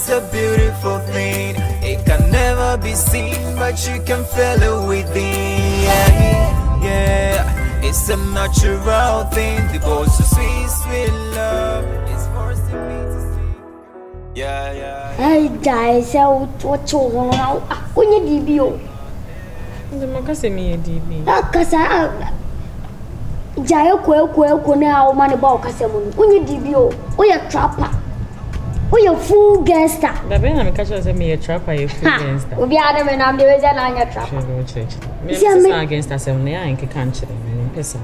is a beautiful thing. It can never be seen, but you can feel it within. Yeah, it's a natural thing. The boss so sweet, sweet love. It's forcing me to sing. Yeah. Hey guys, what you want now? When you DBO. The makase me DB. Akasa Jayo kwe na o mane ba o kase mu. When you DBO, o ya trapper. O ya full gangster. Baby na me catch say me a trapper, a full gangster. Obi ade me na me we na anya trapper. Me say against us na ya nke kan kire me pesa.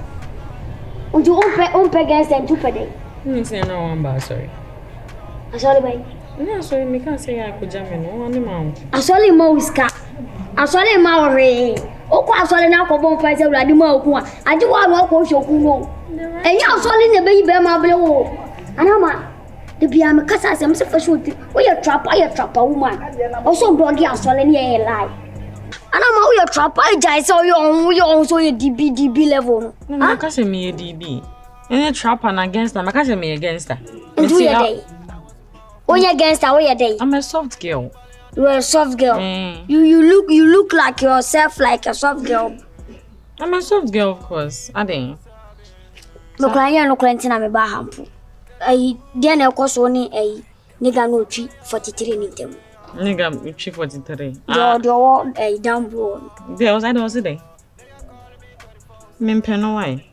Unju umpe gangster ntu pede. Say na one ba sorry. Asole bai. No, sorry, me can say I could jam no one man. Asole ma uska. Asole ma ore. Okwa asole na ko bon fa se urade ma oku a. Ade wa no ko shoku no. Enya asole ne be be ma bele wo. Anama. De bia me kasa asem se fa shoti. O ya trapper woman. Also dog ya asole ne e lie. Anama o ya trapper jai so yo so ye DB level no. No, ka say me DB. Any trapper na against na ka say me against her. Do your day. When you against her, what you day? I'm a soft girl. You're a soft girl. You look like yourself like a soft girl. I'm a soft girl, of course. I think. No client, no client na me ba hampu. Ai dia na ko so ni ai nigga no twi 43 ni dem. Nigga twi 43. Do ai down bro. There was there. Me peno why?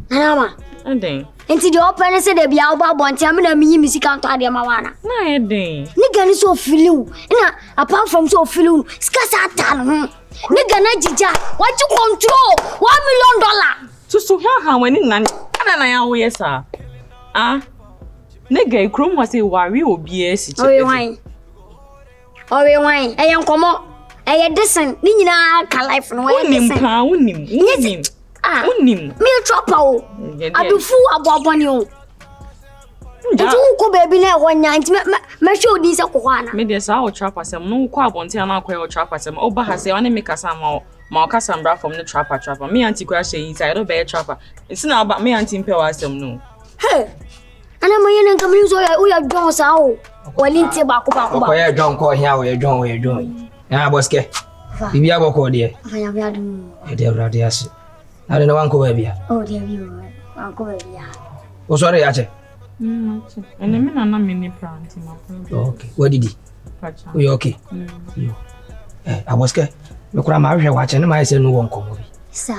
Anama. I think. Enti the open say dey bia oba bonti am na me music count ade ma wana. Na e dey. Nigga ni so feel na apart from so feel skasa tan ho. Nigga na jija, what you control $1 million. So how when in na ya wo yesa. Ah. Nigga ikrom was say worry obi esi. Owe wan. E yan komo. E disen ni nyina ka life no e disen. Unim. Unim. Me trapper o. Adufu aboboni o. Ntu ko baby na ho nya nti me show di se ko hwana. Me dey sa o trapper sem no ko abonte na akwa o trapper sem o ba ha se one make asa ma o kasa mbra from the trapper. Me anti kwa she inside o be trapper. Isi na ba me anti mpe wa sem no. Hey. Ana mo yene nka me so ya don sa o. Wali nti ba ko. Ko ya don ko hia we don. Na ABOSKE. Bibi aboko de. Afanya bia dum. E de urade ase. I don't know one cover here. Oh, dear you. I'll go here. Oh, sorry, Ache. And the men are not many plants in my point. Okay. What did he? Oh, you okay? You. ABOSKE. Look, I'm out here watching my son. No one come. Sir.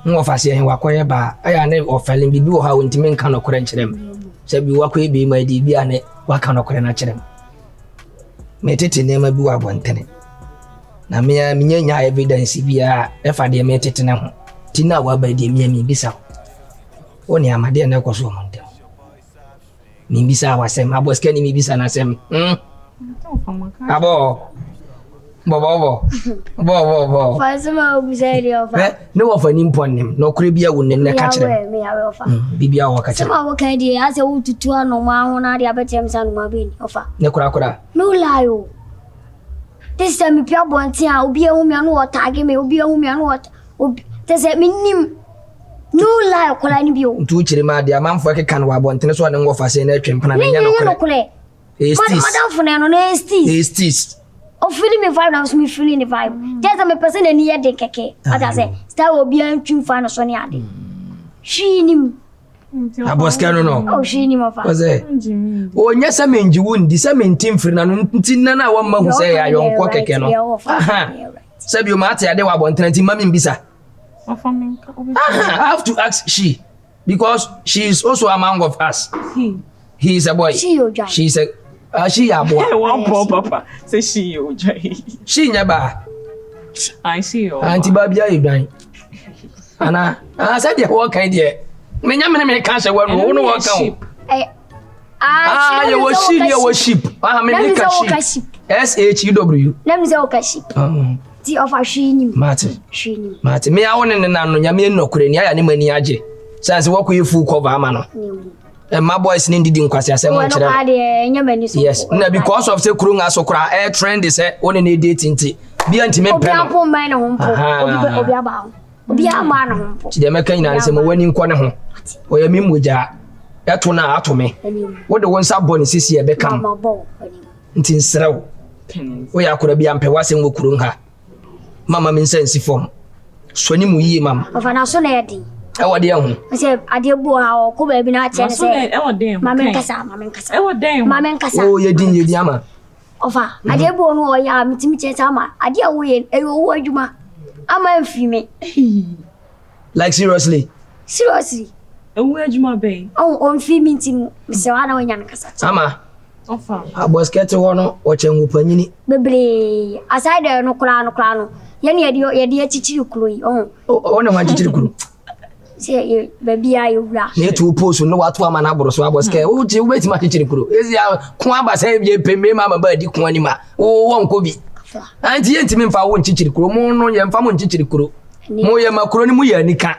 No office and walk away by I never felling be do how intimate can occurrence them. Say, be walk away, be my DB and what can occurrence them. Met it in name of Bua one tenant. Na me nya evidence bia e fa de me tete na ho tina wa ba de me bisa oni amade na ko so monte mi bisa wa sem ABOSKE ni mi bisa na sem abo bo Fasima obiseri ofa no ofa ni mponim no kure bia wo ne ka kire me ya ofa bibia wo ka kire sama wo kan di ase wo tutu anu ma ho na dia betem sanu ma be ni ofa ne kura no lie o. This time, if you want to, I'll be a woman who tag me, will be a woman who does it mean no lie, calling you. Two chirima, dear man for a can want to know one of us in a tramp and a is this. Oh, feeling me 5 hours, me feeling the vibe. Just I'm a person in the day, keke. As I say, Star will be a tune fan of Sonia. She knew. ABOSKE no. Oh, she knew of us. Oh, yes, I mean, you wouldn't disseminate Tim Fernand Tinana, one man who say I don't walk a canoe. Said you matter, they were 120 mammy bisa. I have to ask she because she is also among of us. He is a boy. She's a boy. One poor papa. Say she She never. I see you. Auntie Babia Ibrahim. Anna, I said, what kind of me can't say what no one count. You was sheep. I mean, sheep. SHEW. Let me say, sheep. The offer she knew. Martin. Me, I want to know Yamin no Korea and many aje. Since what you full cover, man. And my boys need to inquire. Yes, because of the Kurunga so cry air trend is only dating tea. Be intimate. Obi amana ho. Ti de meka nyina se mo wani nkɔ ne ho. Oya mimuja. eto na ato me wo de won sa bɔ ne sisi e be kam nti nsrew wo ya akora bi ampe wasem wo kurun ha mama min sensi form so ni mu yi mama ofa na so na yedi e wode ho se ade bu ha o ko ba bi na che se e wode mama nkasa e wode mama nkasa o yedi ama ofa ade bu no o ya mitimi che sama ade wo ye e wo adwuma ama mfi me like seriously e wo adwuma be o mfi mi ntim se wa na wo nya nkasa ama ofa Aboske te ho no o chengu panyini bebre aside no kula no yani yedi chichiri kuro yi o ne wan chichiri kuro se baby ayo bra ne tu post no watu ama na aboro so Aboske o je wo beti ma chichiri kuro ezi ko abasa ye pembe mama ba di ko anima o won ko bi anti ye ntimi mfa wo chichiri kuro mo no ye mfa mo chichiri kuro mo ye makuro ni mu ye nika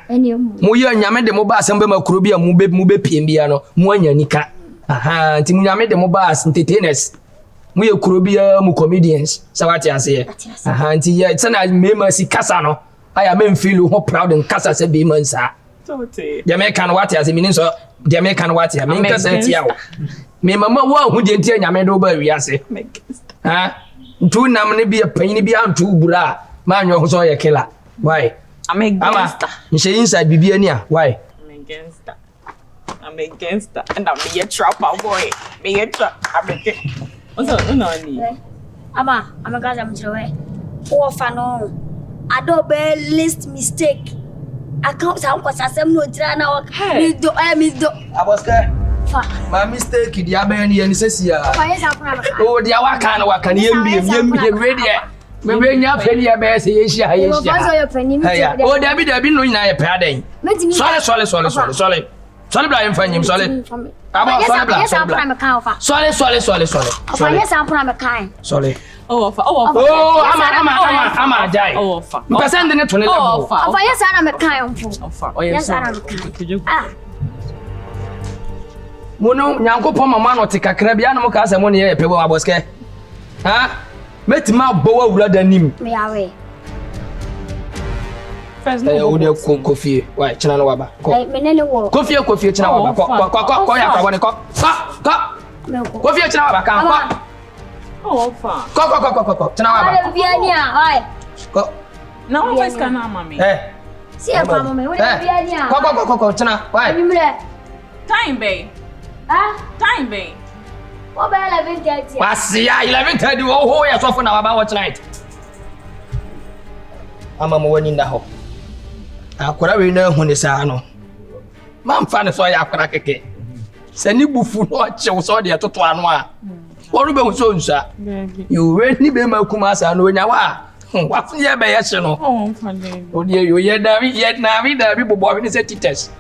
mo ye nyame de mo ba asem be makuro bi a mu be piembia no mo anya nika aha nti mu nyame de mo ba entertainers mu ye kuro bi mu comedians sawati ase aha nti ye tsana mema si kasa no aya men feel ho proud and kasa se be man sa tote de me kan wati ase minin so de me kan wati me kasa tia wo me mama wo hu de ntia nyame do ba wi ase ha ntu nam ne bi panyin bi antu bura ma anyo ho so ye killer why I'm against that. Nche inside bibia ni a why I'm against that. And I'm a trapper boy. Me a trap. I'm against. What's up? No need. Ama amagaza mchrewe o fa no adobe list mistake account sa nko sasem no tira na o mi do Aboske fa my mistake di aben ye ni sesia fa yesa kuna o dia waka na waka ni yembie we dia me we nya fani ya be se ye hia ye hia o dabi no nyina ye pa den sole bla yem fanyim sole aba sole bla fa yesa kuna me kan sole oh ama jai oh fa mpesende ne to ne level fa yesa na me kan mfu fa oh yesa na me kan mono nyankopon mama no te kakra bia no ka asemo ne ye pebo Aboske ha metima bowa wura danim me yawe o de kofi why china no waba menene wo kofi china waba ko ya kwa woni ko kofi china waba kan ko oh fa ko china waba biania ai ko na o fes kana mami si e pa mama wo biania ko china why time bay time bay what about 11:30 wasia 11:30 ho ya so for na waba watch night ama mo wani ndaho akora we na hu ne sa no mamfa ne so ya akora keke sani bufu no chew so de toto anu a woru be hu so nsa you we ni be ma kuma sa no nya wa wafu ye be ye hye no o de yo ye davi bobo ni se tites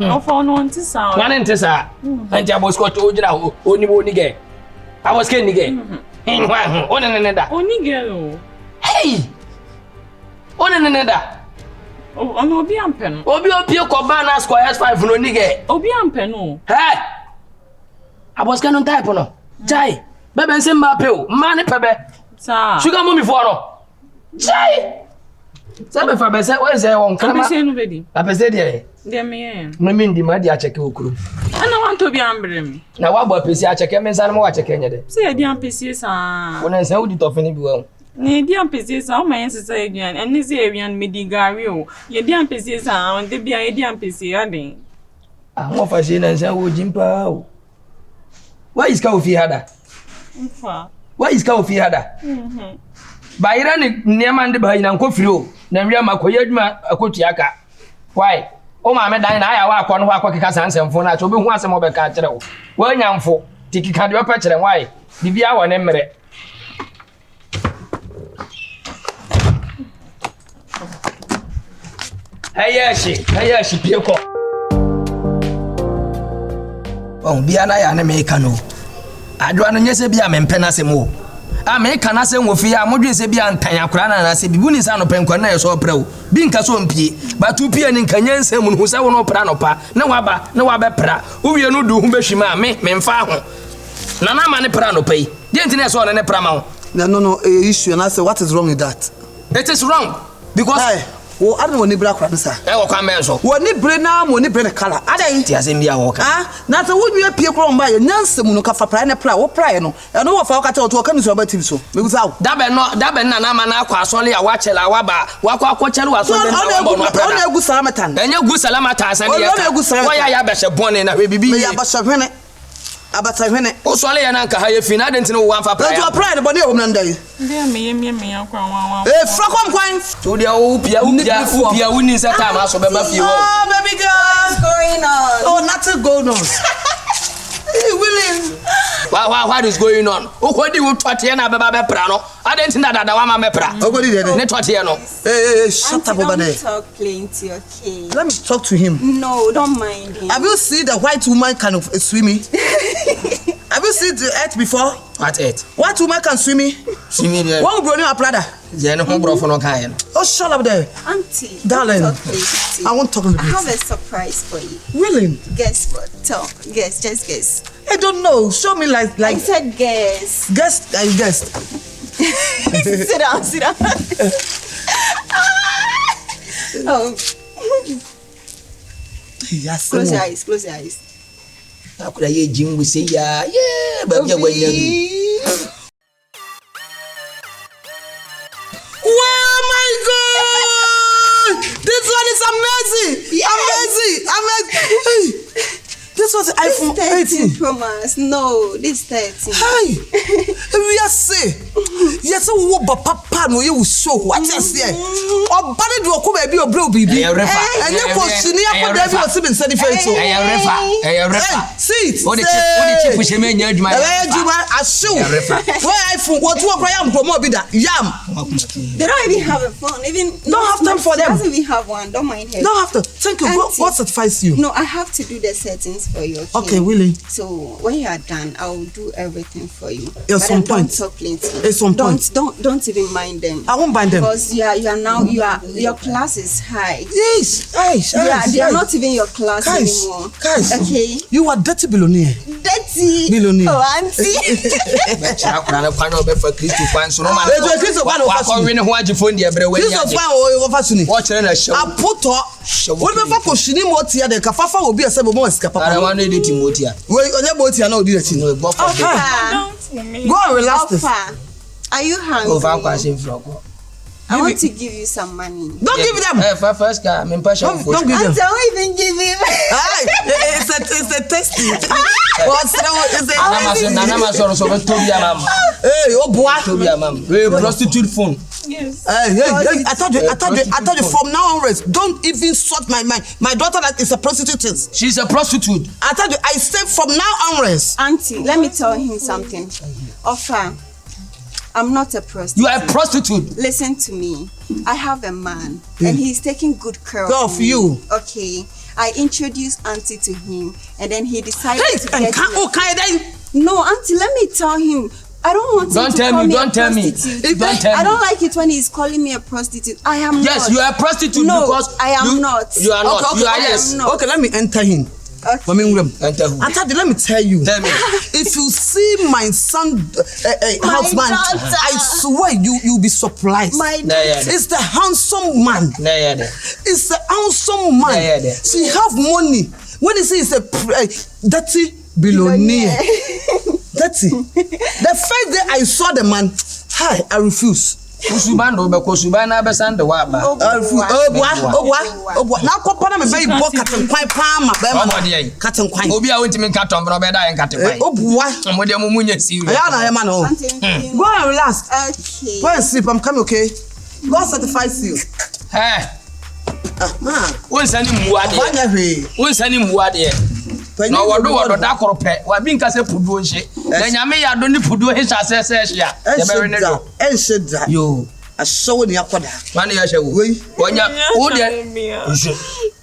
o for no ntisa wan ntisa anti Aboske to jira oni ge Aboske ni ge onene da oni ge o hey onene da ono obi ampe no obi ko bana square S5 no ni ge obi ampe no hey Aboske no type no jai bebe nse mbape o ma ne pebe sa sugar mommy for no jai sabe fa be se we se won kama apese no bedi apese de me ndi ma di a cheke okuru ana want to be ambrem na wa bo apese a cheke me nsa no wa cheke nye de se di ampese sa wona nsa udi tofini bi wa ne di ampese sa o man se eduan ene se eduan medigari o ye di ampese sa on de bia ye di ampese aden mo fa se na nsa wo jimpa o why is ka ofi hada mfa why is ka ofi hada bayira ni niam ande ba ina nkofiri o na nwi amakoye aduma akotu aka why o ma me dan na aya wa akọ no akọ keka sansemfo na cho be hu asem obeka kire wo wa nyamfo tikika de opa kire why bibia wo ne mmere hayashi pieko bia na ya ne me kanu adwa no nyese bia me mpena sem wo me kana sem wo fi ya modwen se bia ntan akora na se bibu ni sa no penkwa na yeso prawo bi nka so mpie batu pie ni nkanya nsem no se wo no pra no pa na waba pra wo wie no du hu behwima me mfa ho na na ma ne pra no pa yi de ntine so ne pra ma ho no issue and I say what is wrong with that? It is wrong because wo ade woni bra kwa nsa e wo kwa men so woni bre na woni bre ne kala ade ti asem bia wo ka na ta wonwie pie kro mba ye nyansem no ka fa pra ne pra wo pra no e no wo fa wo ka ta to ka ni so ba TV so me gusa wo da ben na na ma na akwa asole a wa chela wa ba wa kwa chele wa so den na wo no pra na egu salamatan enye gu salamatan asa ne ya wa ya be hye bone na bibi me ya ba hwene abata hwene o sole ya na nka ha ye fi na den tin wo wan fa pra ya to pra ne bone e wo nan dai Dia me akwa wan. fra kwam to dia o pia woni se time aso be ba fi wo oh baby girl What's going on? oh nothing going on hey willing what is going on o ko di wo tote na be ba be pra no aden tin dada wa ma me pra o go di there ne tote no hey shut up over there Talk plenty, okay? let me talk to him No, don't mind him. have you seen the white woman kind of swimming have you seen the earth before what earth white woman can swimming there one bro a plada je ne ho brofo no kan ye oh shut up there Auntie, darling don't talk plenty. I won't talk a little I have bit a surprise for you. willing Guess what? Guess, just guess. I don't know show me like I said guess. guess I guessed Sit down. Oh, yes close your eyes. akura ye jimbu se ya ba bia gwanya oh my god this one is amazing hey this was the iPhone 18 Pro Max. No, this 13. hey we are say yes wo ba papa no you show what you say obane do ko ba bi obre obibi enye ko sini akoda bi o si bin sani fe so refa see o de chip she me nya adwuma asu where iPhone what to okra yam promo bi da yam They don't even have a phone. Even don't have time for them. Doesn't even have one. Don't mind her. don't have to thank you what satisfies you No, I have to do the settings for you. okay willing So when you are done, I will do everything for you. At some point. Don't talk plenty. At some point. Don't even mind them. I won't mind them Because your class is high. yes They are not even your class anymore. Guys, okay. you are dirty billionaire. Dirty. Billionaire. Oh, auntie. be cha akura na kwan o be fa Kristo kwan so no ma Kristo kwan o fa so. wa ko we ne ho agifo ndi ebre we nya Kristo kwan o fa so ni. wo kire na show Apoto. Wo be fa ko shini mo tia de ka fafa obi ese bo mo sika papa. ara wa no de Timothy We onye bo tia na odi achi. no go for Go and relax this. Are you hungry? over kwashin froko I want to give you some money. Don't give them. first guy me passion for Don't give them. I don't even give him. It's a tasty. What's that? nana ma so be tobi amam Hey, oh boy. tobi amam we prostitute phone Yes. Hey, I told you from now onwards, don't even sort my mind. My daughter that is a prostitute. she's a prostitute I told you, I said from now onwards. Auntie, let me tell him something. Offa, I'm not a prostitute. you are a prostitute Listen to me. I have a man, and he's taking good care Of me. you. Okay. I introduced Auntie to him, and then he decided Hey, to get then. No, Auntie, let me tell him. I don't want him to call me a prostitute. Don't tell me. I don't like it when he's calling me a prostitute. I am not. yes you are a prostitute No, because I am not. you are not you are yes not. Okay, let me enter him. Okay. enter who I told you, let me tell you. tell me If you see my son husband, daughter. I swear you'll be surprised. My yeah. It's the handsome man. na ya de It's the handsome man. Yeah. She have money. When you see it's a dirty billionaire. Dirty. The first day I saw the man, hi, I refuse. usubando be ko subana be sande wa ba I refuse. Oh boy. Now come on me very book cotton quine palm my Omode cotton quine. obi a wonti min katon bro be da en kate kwai Oh boy. omode mo munya siwe Yeah, na man. Oh. Auntie, Go and relax. Okay. Go and sleep. I'm coming, okay? God satisfies you. eh won sani muade Wanya hwe. won sani muade no wodo da korope wa bi nka se puduo nhye na nyame ya do ni puduo hisa se hia ye be rene do Ensheda. yo Ashow ni akoda. mane ya hyewo We. wonya wo de nso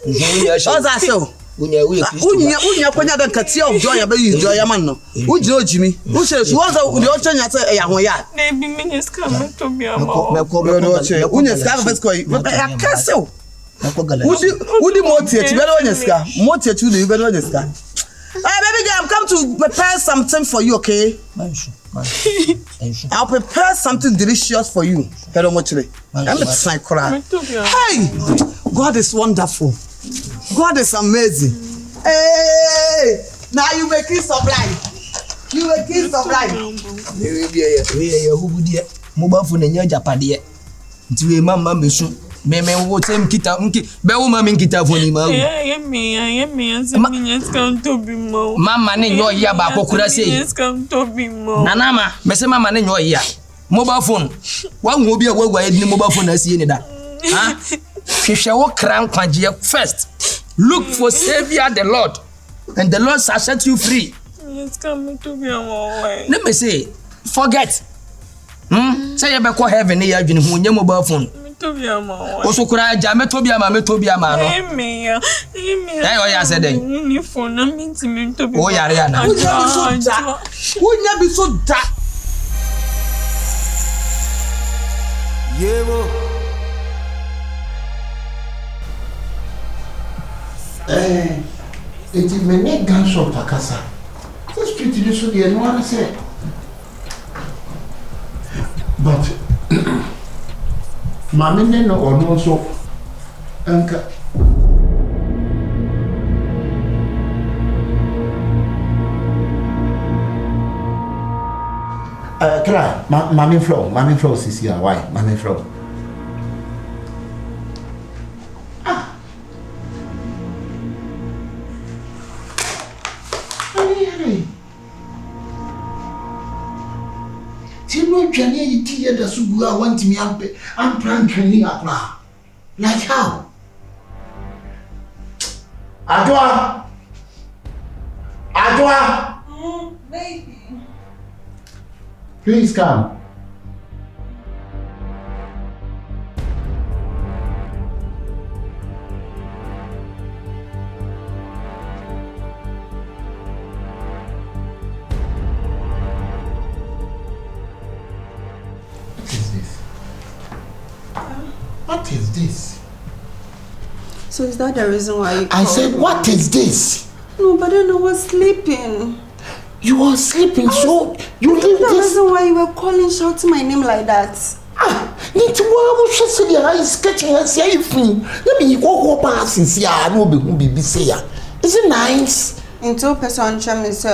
ya hyewo Oza so. wonya we Kristo Unya kwanya da katia of joy abayi joy man no. Ujire ojimi. Wo se so woza de ochanya se ya ho ya. Na ebi minis ka me to bi ama. meko Unya ska first ko. Ya kase. meko gala Udi motie ti bele onya ska. Motie ti udi bele onya ska. baby girl, I'm come to prepare something for you, okay? I'll prepare something delicious for you. Hello, Mochile. Hey, God is wonderful. God is amazing. Hey, now you make kiss of life. You a kiss of life. Mobile phone in your Japadi. Nti mama mesu me wo tem kita nki be wo mama nkita phone ma wo mama ne nyo ya ba kokura sei nana ma me se mama ne nyo ya mobile phone wa hu obi a wagwa edi mobile phone asie ni da ha hwehwe wo kran kwaje first look for savior the Lord and the Lord shall set you free. Yes, come to be away. Let me say forget say you be call heaven ya adwene hu nye mobile phone to be away. Oso kura ja me to bi ama no Emi o ya say den ni phone na me to be o yare ya na Wonya bi so da Yebo It's even a gunshot akasa. The street is so the no one say. But Mami no or no so Anka Cry, Mami Flow is here. Why? Mami Flow. Tino Jania Tia da Subua want me up and prank training up now. Like how? Adwa! Baby. Please come. What is this? So is that the reason why you I said, what is this? No, but then I was sleeping. You were sleeping, so you leave The this. reason why you were calling, shouting my name like that. Need to work with the eyes sketching and say, if let me go past and see, I will be say. Is it nice? Interpersonal is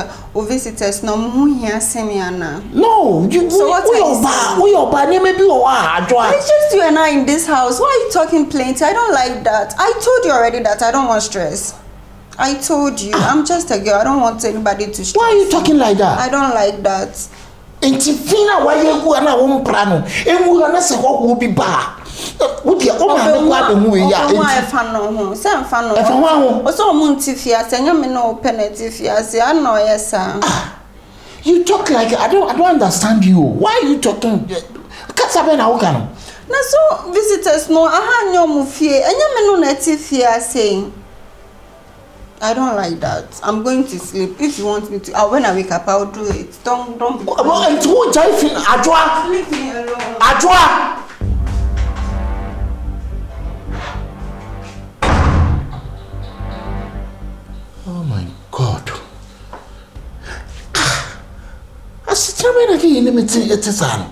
visitors no here semiana. No, you So what are you saying? We are by maybe It's just you and I in this house. Why are you talking plenty? I don't like that. I told you already that I don't want stress. I told you. I'm just a girl. I don't want anybody to stress. Why are you talking like that? I don't like that. Intifina why you go na wo mprano. Emu na se wo bi ba. Wo dia o ma me kwa be hu ya. Why fan no ho? Say fan no. E fa ho. O so mu ntifia se nya me no penalty fia se ano yesa. You talk like I don't understand you. Why are you talking? Kasabe na wo kan. Na so visitors no aha nyo mu fie. Enya me no na tifia saying I don't like that. I'm going to sleep. If you want me to, when I wake up, I'll do it. Don't. And who driving? Adwa. Leave me alone. Adwa. Oh my God. I said, "Tell me again, let me tell you, it's on."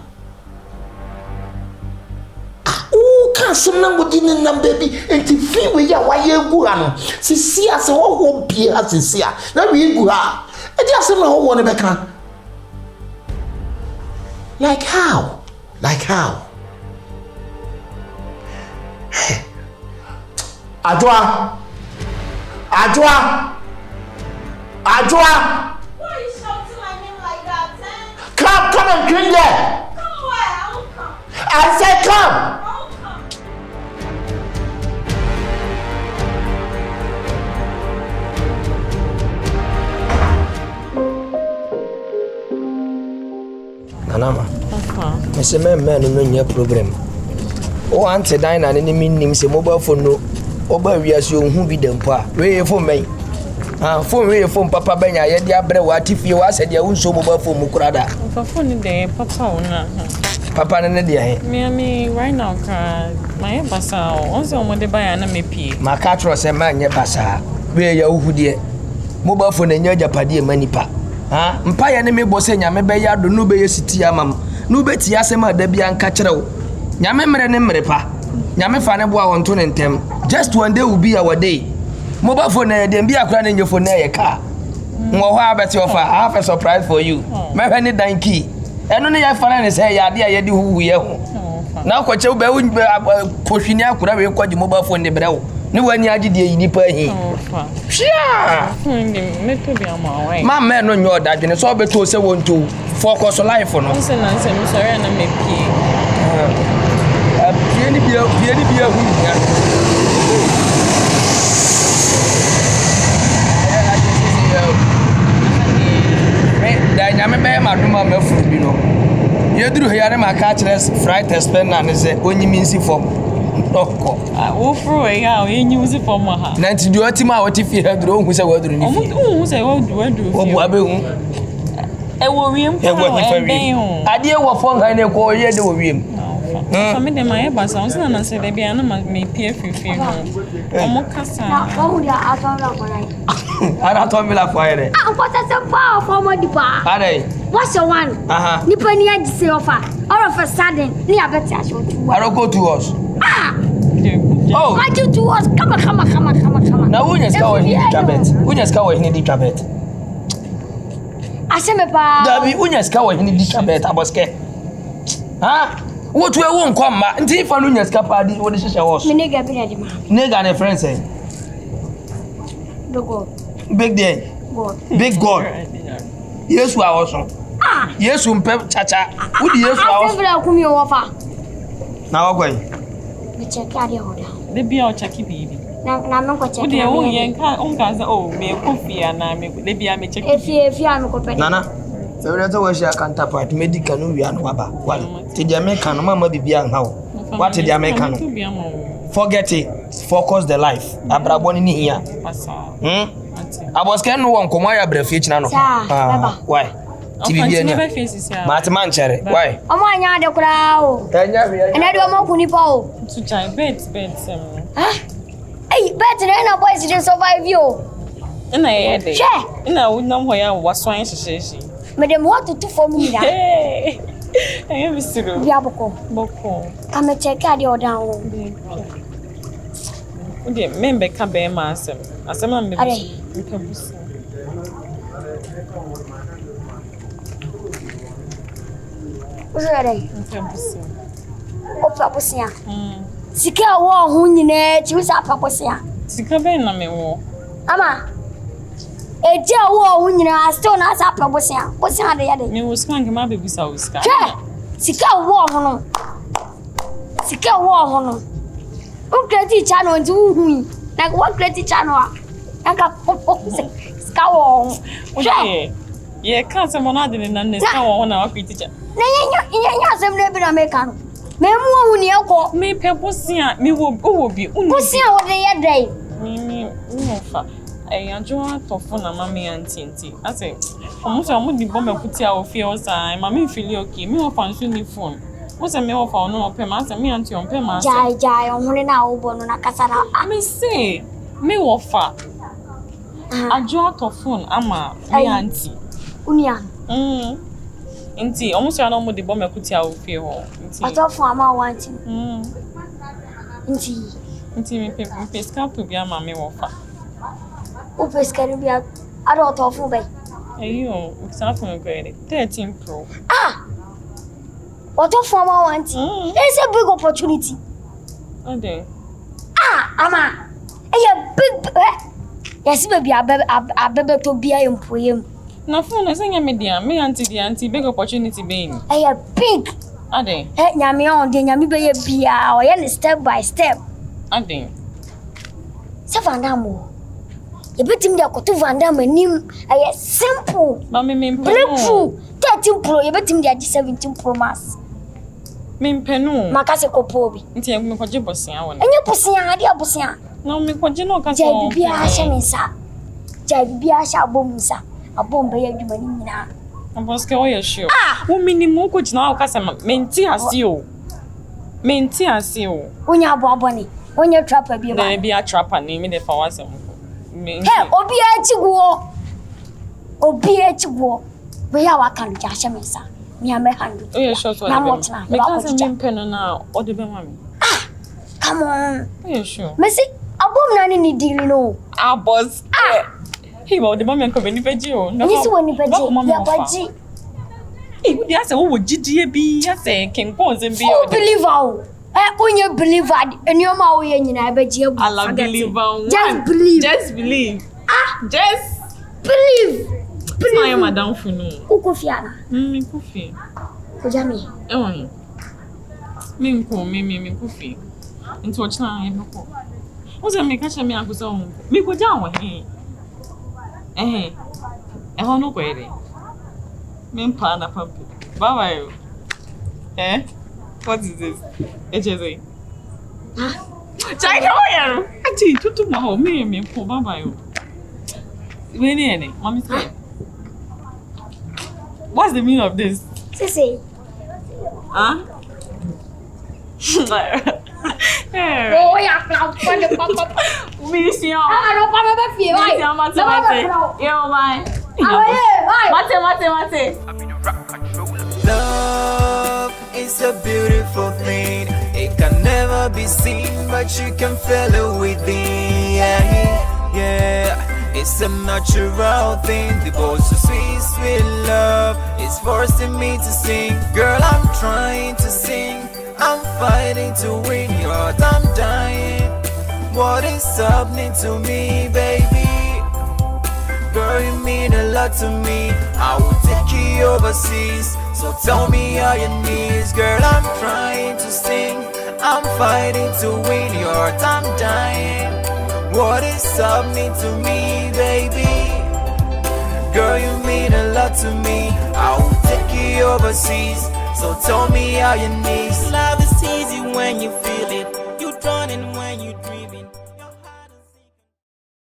Some number didn't baby and to feel where why you go on. See as a whole be as is here. Let me go. I just don't know what to like how? Like how? Adwa. Why are you shouting my name like that, eh? Come and drink there. Come where? I won't come. I said come. Anama. Me se me no nya problem. O ante dan na ne minnim se mobile phone no oba wiase ohun bi dempo a we phone men. Phone we phone papa banya ye dia bre wa tifie wa se dia unso mobile phone mu kurada. Phone de papa ona. Papa ne dia he. Me right now ka my basa on se omode baya na me pie. Maka tro se ma nye basa. We ya uhudie. mobile phone enya japade manipa ha mpa ya ne mebo se nyame be ya do no be yesiti amam no be ti asema da bia nka kirewo nyame mere ne mrepa nyame fa ne bo a wonto ne ntem just one day will be our day mobile phone na dem bia akura ne nyefo na ye ka wo ho abeti offer I have a surprise for you me hwe ne dan key eno ne ya fara ne say ya de a ye de huhu ye ho na ko che be pohwini akura we kwaji mobile phone ne brewo ne wani agide yi nipa hi hia me to be amawe ma me no nyo da dwene so beto se wonto focus life no nse na nse no sorry na me pie ni bia hu ya da nyame be ma duma mafuru bi no yeduru he ya ne maka kire fright expect na ne se onyimi nsi fom okko wo fro e ya o enyi uzi fom ha na nti do otima o ti fi he duru ohun se wo duru ni fi ohun se wo duru obu abehu e wo wiem e wo ni fa wiem ade wo fon han ne ko ye de wo wiem so me de my basa on se na se de bia na me pie fifi no omo kasa na o dia atara ko nai ara to mi la kwa ere ko ta se pa for mo di pa are what's your one ni pa ni agi se offer all of a sudden ni abeti aso tu I don't go to us oh why you to us come na unya ska wa hindi trapet unya ska wa hindi trapet aseme pa dabi unya ska wa hindi trapet aboske ha wotu e won kwamma nti fa no unya ska pa di wodi hihye was me nega bi na di ma nega ne friend say big day big god yesu awoso yesu mpe chacha wodi yesu awoso asebra kumi wofa na wagwai me check ade hoda de bia o check bibi na me ko check wodi e wo yen ka onka za o me kofia na me de bia me check efi anu ko pede nana fewre to wa share counterpart medical no wi anu waba wale ti dia me kan mama bibia nha wo what dia me kan forget it focus the life abraboni ni hia aboske no won komo ya brafie china no why ti bibia nya matman chere why omo anya de kura o enya bi ena de omo kuni pa o to chai bet hey bet na boys dey survive you ina ye de she ina wonam ho ya waswan hyehyehye Madam, what to do for me now? Hey, I am Mr. Yaboko. Come check out your down. Okay, member can be master. As a man, what's that? Opa Posia. Sika war who you know, choose up Posia. Sika Ben, I mean, Ama. E je wo nyina still na asa promotion posia de yade me wo skank ma be bisa wo ska sika wo ho no o credit channel nti hu na wo credit channel aka sika wo ye kan se mona de na ne ska wo na wa credit cha na nya sem le bi na me kan me mu hu ni ekọ me pe posia me wo bi posia wo de yade me no fa Anjoa tofu na mami anti. I say, omo di bomb ekuti a ofie o sai, mami feel okay. Me ofa nso ni phone. Wo say me ofa no pe ma say me anti on pe ma say. Jai ohun na obo no na kasara. Me say, me ofa. Anjoa tofu ama me anti. Unia. Nti omo say na omo di bomb ekuti a ofie ho. Nti. Atofu ama wanti. Nti me pe scalp bi ama me ofa. O pescari bia ado tofu be Ayo, o phone grade 13 Pro. What tofu ama wanti it's a big opportunity Ade ama big yes baby abebe to bia empoyem na phone na senya media me anti big opportunity be ni big Ade nyame on de nyame be ye bia o ye step by step Ade se vandamo you bet him there to Vandam nim simple. Breakthrough 13 Pro, you bet him there 17 Pro Max. Penu. Makase kopobi. Nti me kwaje bosia wona. Enye bosia ade abosia. Na me kwaje no ka so. Jai bibia sha mensa. Jai bibia sha abomsa. Abomba ya adwuma ni nyina. Aboske o ye sure. Wo minimum ko gina o ka se menti ase o. Onya aboabone. Onya trapper bi ba. Na bi a trapper ni me de fa wasem. Hey, Obi Echiwo. We are working Jashamisa. Me and my hand. Oh, yeah, sure. Now what's now? Because I'm pen now, or the Bemami. Come on. Oh, yeah, sure. Messi, abom nani ni deal no. Boss. He will the moment come any pedio. No, this one ni pedio. Ya baji. He would ask, oh, GGB, I say, can pause and be. Oh, believer. When you believe and your mouth, and I bet you. I love believer. Just believe. Just believe. Just believe. I am a down for no. Ukufiana. Coffee. Kujami. Oh, me, coffee. Into a time. What's a make a me uncle so? Me go down with him. I don't know where. Me pana pump. Bye bye. What is this? HSA. China, I tell you, to my home, me, poor bye. Really, mommy say. What's the meaning of this? Sissy. Huh? Oh, yeah, Papa. Miss you. I don't Papa feel like Love is a beautiful thing. It can never be seen, but you can feel it within. Yeah. It's a natural thing. The boss so sweet love is forcing me to sing. Girl, I'm trying to sing. I'm fighting to win your heart. I'm dying. What is happening to me, baby? Girl, you mean a lot to me. I will take you overseas. So tell me how your knees. Girl, I'm trying to sing. I'm fighting to win your heart. I'm dying. What is happening to me, baby? Girl, you mean a lot to me. I will take you overseas. So tell me how your knees. Love is easy when you feel it. You drown in when you dream.